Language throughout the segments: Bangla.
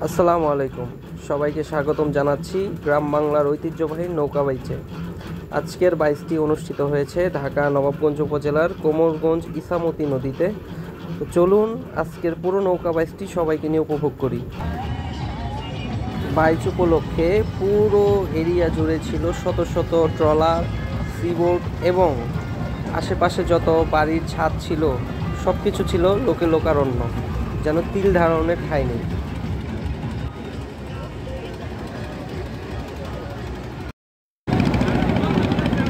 আসসালামু আলাইকুম, সবাইকে স্বাগতম জানাচ্ছি গ্রাম বাংলার ঐতিহ্যবাহী নৌকা বাইচে। আজকের বাইচটি অনুষ্ঠিত হয়েছে ঢাকা নবাবগঞ্জ উপজেলার কোমরগঞ্জ ইসামতি নদীতে। তো চলুন আজকের পুরো নৌকা বাইচটি সবাইকে নিয়ে উপভোগ করি। বাইচ উপলক্ষে পুরো এরিয়া জুড়ে ছিল শত শত ট্রলার, সিবোট এবং আশেপাশে যত বাড়ির ছাদ ছিল সব কিছু ছিল লোকে লোকারণ্য, যেন তিল ধারণের ঠাঁই নেই।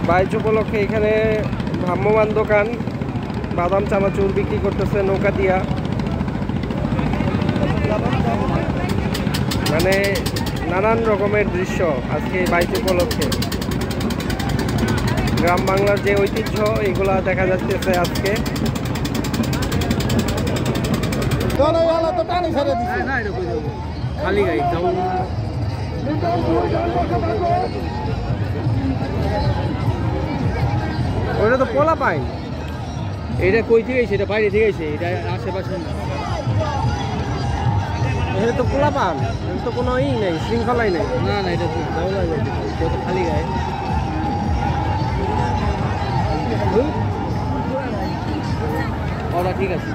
বাইচ উপলক্ষে এখানে ভ্রাম্যমান দোকান বাদাম চানাচুর বিক্রি করতেছে নৌকা দিয়া, মানে নানান রকমের দৃশ্য আজকে বাইচ উপলক্ষে। গ্রাম বাংলার যে ঐতিহ্য এগুলা দেখা যাচ্ছে আজকে। খালি গাই ওটা তো পোলা পাই, এটা কই থেকে গেছে, এটা বাইরে থেকে গেছে, এটা আশেপাশে, এটা তো পোলা পান, এটা তো কোনো ই নেই, শৃঙ্খলাই নেই। না না, এটা তো খালি গায়ে। ওরা ঠিক আছে,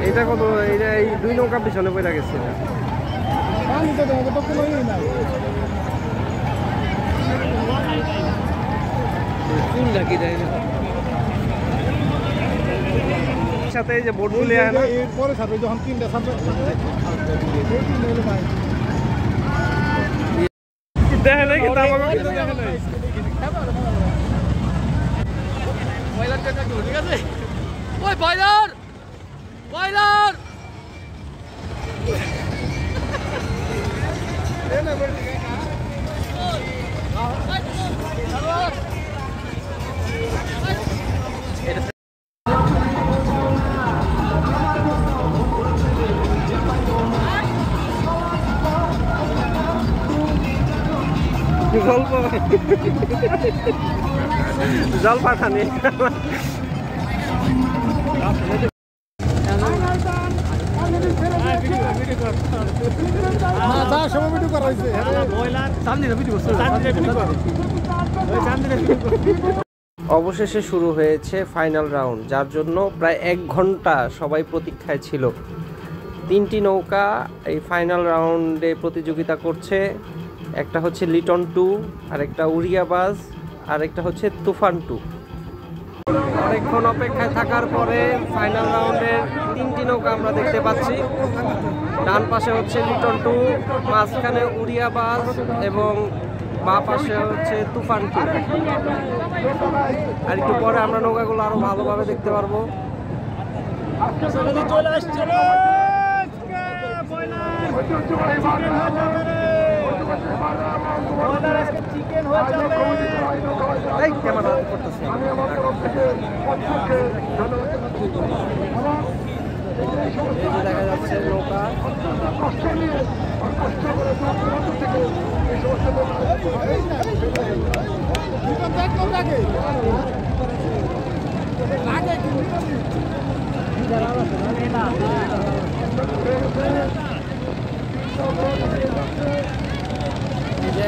এটা কত, এটা এই দুই নৌকা পিছনে পড়ে গেছে। ফুল ঢাকি দেয় না সাথে, এই যে বোটগুলি পরে সাথে যখন তিনটা সাথে দেখে নাই, কিন্তু আমাকে কিন্তু দেখে নাই। ঠিক আছে, ওই বয়লার বয়লার জল পাঠানি অবশেষে শুরু হয়েছে ফাইনাল রাউন্ড, যার জন্য প্রায় 1 ঘন্টা সবাই প্রতীক্ষায় ছিল। 3টি নৌকা এই ফাইনাল রাউন্ডে প্রতিযোগিতা করছে। একটা হচ্ছে লিটন 2, আরেকটা উড়িয়াবাজ, আরেকটা হচ্ছে তুফান 2। অনেকক্ষণ অপেক্ষায় থাকার পরে ফাইনাল রাউন্ডের 3টি নৌকা আমরা দেখতে পাচ্ছি। ডান পাশে হচ্ছে লিটন 2, মাঝখানে উড়িয়াবাজ এবং বাঁ পাশে হচ্ছে তুফান 2। আর একটু পরে আমরা নৌকাগুলো আরো ভালোভাবে দেখতে পারবো। ক্যামেরা করতেছি, দেখা যাচ্ছে নৌকা।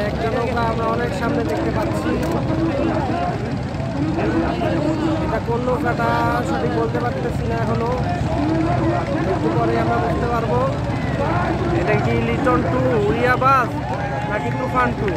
একটা নৌকা আমরা অনেক সামনে দেখতে পাচ্ছি, এটা কোন নৌকাটা সঠিক বলতে পারতেছি না এখনো, একটু পরে আমরা বুঝতে পারবো। এটা কি লিটন 2 উড়িয়াবাজ নাকি তুফান 2?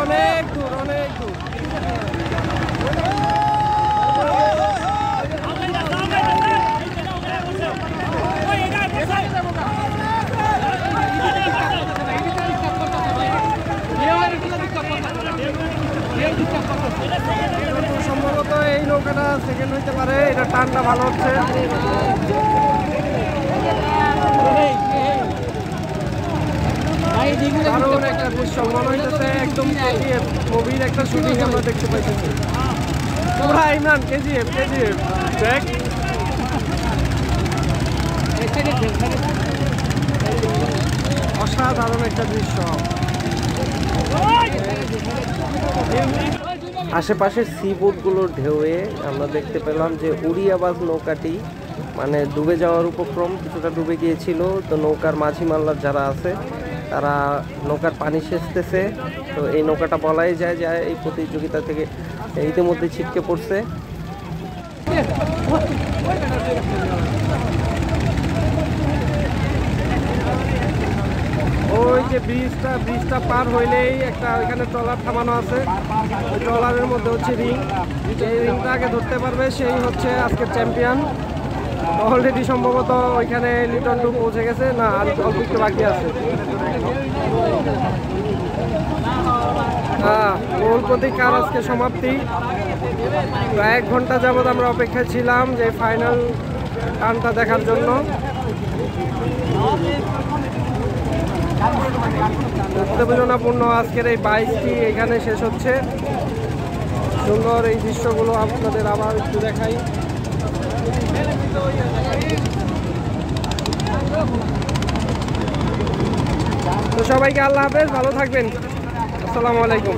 অনেক দূর, অনেক দূর। সম্ভবত এই নৌকাটা সেকেন্ড হইতে পারে, এটা টানটা ভালো হচ্ছে। দারুণ একটা দৃশ্য, মনে হইতেছে একদম কেজিএফ মুভির একটা শুটিং আমরা দেখতে পাইতেছি। পুরা ইমরান কেজিএফ দেখ। অসাধারণ একটা দৃশ্য। আশেপাশের সি বোটগুলোর ঢেউয়ে আমরা দেখতে পেলাম যে উড়িয়াবাজ নৌকাটি মানে ডুবে যাওয়ার উপক্রম, কিছুটা ডুবে গিয়েছিল। তো নৌকার মাঝি মাল্লার যারা আছে তারা নৌকার পানি সেচতেছে। তো এই নৌকাটা বলাই যায় যে এই প্রতিযোগিতা থেকে ইতিমধ্যে ছিটকে পড়ছে। ওই যে ব্রিজটা পার হইলেই একটা ওইখানে ট্রলার থামানো আছে। ওই ট্রলারের মধ্যে হচ্ছে রিং, এই রিংটা আগে ধরতে পারবে সেই হচ্ছে আজকের চ্যাম্পিয়ন। অলরেডি সম্ভবত ওইখানে লিটন টু পৌঁছে গেছে, না আর অল্প একটু বাকি আছে। হ্যাঁ, মূল প্রতীক্ষার আজকে সমাপ্তি। প্রায় 1 ঘন্টা যাবৎ আমরা অপেক্ষায় ছিলাম যে ফাইনাল টানটা দেখার জন্য। উত্তেজনাপূর্ণ আজকের এই 22টি এখানে শেষ হচ্ছে। সুন্দর এই দৃশ্যগুলো আপনাদের আবার একটু দেখাই। তো সবাইকে আল্লাহ হাফেজ, ভালো থাকবেন, আসসালামু আলাইকুম।